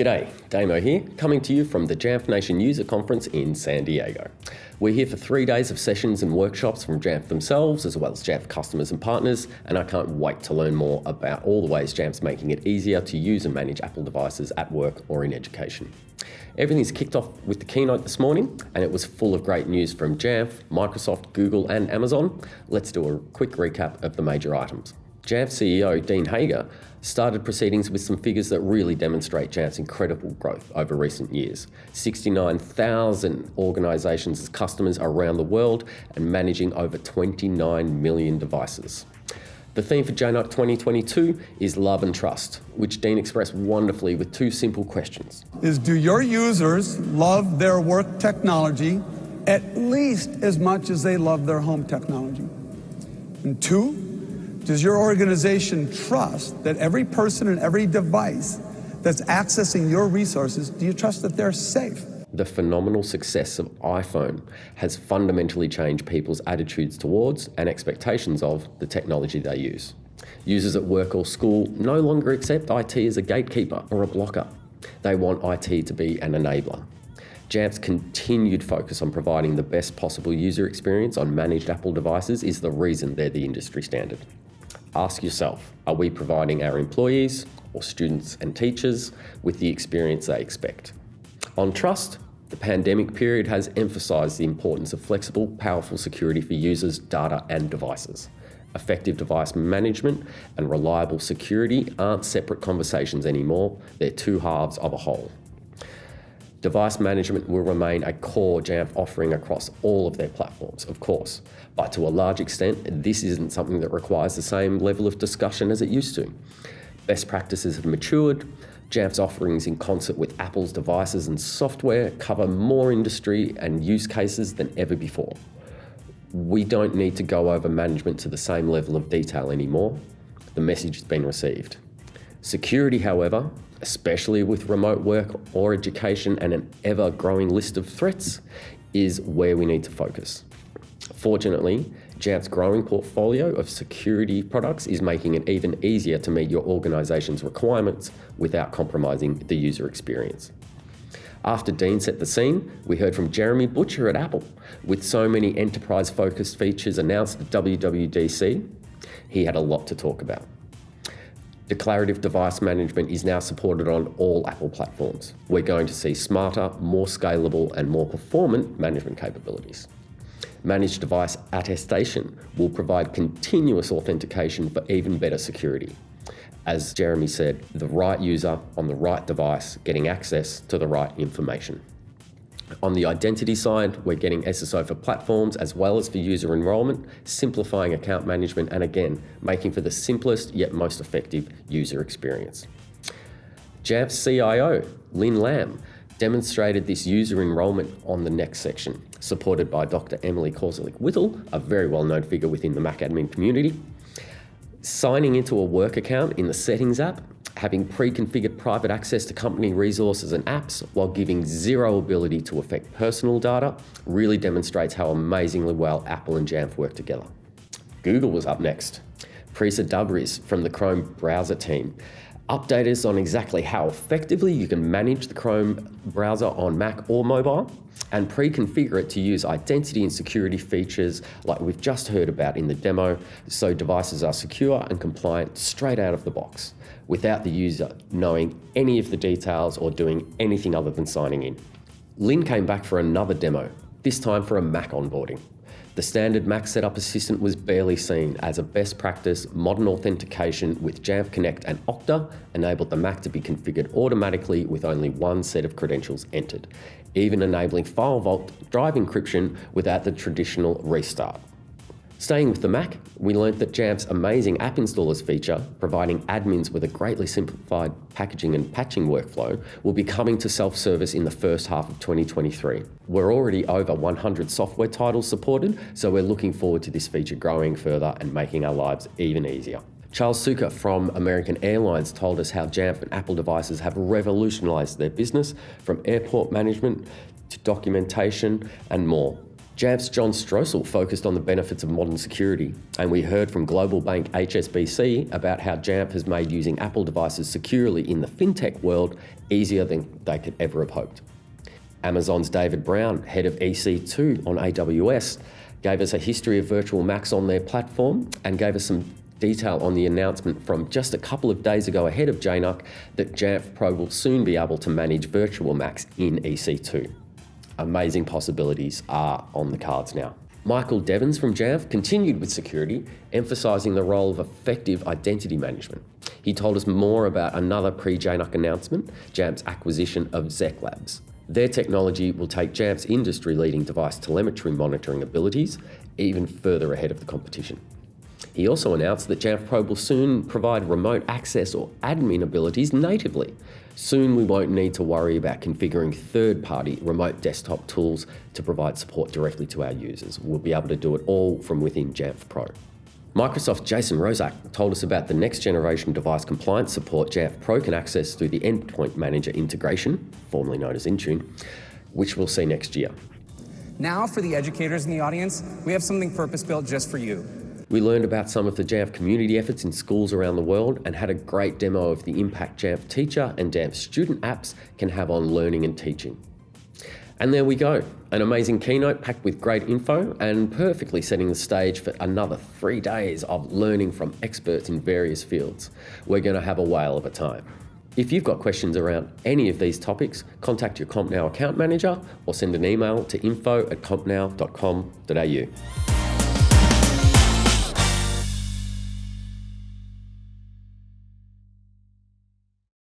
G'day, Damo here, coming to you from the Jamf Nation User Conference in San Diego. We're here for 3 days of sessions and workshops from Jamf themselves, as well as Jamf customers and partners, and I can't wait to learn more about all the ways Jamf's making it easier to use and manage Apple devices at work or in education. Everything's kicked off with the Keynote this morning, and it was full of great news from Jamf, Microsoft, Google, and Amazon. Let's do a quick recap of the major items. Jamf CEO Dean Hager started proceedings with some figures that really demonstrate Jamf's incredible growth over recent years. 69,000 organisations as customers around the world and managing over 29 million devices. The theme for JNUC 2022 is love and trust, which Dean expressed wonderfully with 2 simple questions. Do your users love their work technology at least as much as they love their home technology? And 2, does your organization trust that every person and every device that's accessing your resources, do you trust that they're safe? The phenomenal success of iPhone has fundamentally changed people's attitudes towards and expectations of the technology they use. Users at work or school no longer accept IT as a gatekeeper or a blocker. They want IT to be an enabler. Jamf's continued focus on providing the best possible user experience on managed Apple devices is the reason they're the industry standard. Ask yourself, are we providing our employees or students and teachers with the experience they expect? On trust, the pandemic period has emphasised the importance of flexible, powerful security for users, data and devices. Effective device management and reliable security aren't separate conversations anymore, they're 2 halves of a whole. Device management will remain a core Jamf offering across all of their platforms, of course, but to a large extent, this isn't something that requires the same level of discussion as it used to. Best practices have matured. Jamf's offerings in concert with Apple's devices and software cover more industry and use cases than ever before. We don't need to go over management to the same level of detail anymore. The message has been received. Security, however, especially with remote work or education and an ever-growing list of threats, is where we need to focus. Fortunately, Jamf's growing portfolio of security products is making it even easier to meet your organisation's requirements without compromising the user experience. After Dean set the scene, we heard from Jeremy Butcher at Apple. With so many enterprise-focused features announced at WWDC, he had a lot to talk about. Declarative device management is now supported on all Apple platforms. We're going to see smarter, more scalable, and more performant management capabilities. Managed device attestation will provide continuous authentication for even better security. As Jeremy said, the right user on the right device getting access to the right information. On the identity side, we're getting SSO for platforms as well as for user enrollment, simplifying account management and again, making for the simplest yet most effective user experience. Jamf's CIO, Lynn Lam, demonstrated this user enrollment on the next section, supported by Dr. Emily Korzalik-Whittle, a very well-known figure within the Mac admin community. Signing into a work account in the Settings app, having pre-configured private access to company resources and apps while giving zero ability to affect personal data really demonstrates how amazingly well Apple and Jamf work together. Google was up next. Prisa Dubriz from the Chrome browser team updated us on exactly how effectively you can manage the Chrome browser on Mac or mobile and pre-configure it to use identity and security features like we've just heard about in the demo, so devices are secure and compliant straight out of the box, without the user knowing any of the details or doing anything other than signing in. Lynn came back for another demo, this time for a Mac onboarding. The standard Mac setup assistant was barely seen as a best practice modern authentication with Jamf Connect and Okta enabled the Mac to be configured automatically with only one set of credentials entered, even enabling file vault drive encryption without the traditional restart. Staying with the Mac, we learned that Jamf's amazing app installers feature, providing admins with a greatly simplified packaging and patching workflow, will be coming to self-service in the first half of 2023. We're already over 100 software titles supported, so we're looking forward to this feature growing further and making our lives even easier. Charles Suker from American Airlines told us how Jamf and Apple devices have revolutionised their business, from airport management to documentation and more. Jamf's John Stroessel focused on the benefits of modern security, and we heard from global bank HSBC about how Jamf has made using Apple devices securely in the fintech world easier than they could ever have hoped. Amazon's David Brown, head of EC2 on AWS, gave us a history of virtual Macs on their platform and gave us some detail on the announcement from just a couple of days ago ahead of JNUC that Jamf Pro will soon be able to manage virtual Macs in EC2. Amazing possibilities are on the cards now. Michael Devons from Jamf continued with security, emphasising the role of effective identity management. He told us more about another pre-JNUC announcement, Jamf's acquisition of Zec Labs. Their technology will take Jamf's industry-leading device telemetry monitoring abilities even further ahead of the competition. He also announced that Jamf Pro will soon provide remote access or admin abilities natively. Soon we won't need to worry about configuring third-party remote desktop tools to provide support directly to our users. We'll be able to do it all from within Jamf Pro. Microsoft's Jason Rozak told us about the next generation device compliance support Jamf Pro can access through the Endpoint Manager integration, formerly known as Intune, which we'll see next year. Now, for the educators in the audience, we have something purpose-built just for you. We learned about some of the Jamf community efforts in schools around the world and had a great demo of the impact Jamf teacher and Jamf student apps can have on learning and teaching. And there we go, an amazing keynote packed with great info and perfectly setting the stage for another 3 days of learning from experts in various fields. We're going to have a whale of a time. If you've got questions around any of these topics, contact your CompNow account manager or send an email to info@compnow.com.au.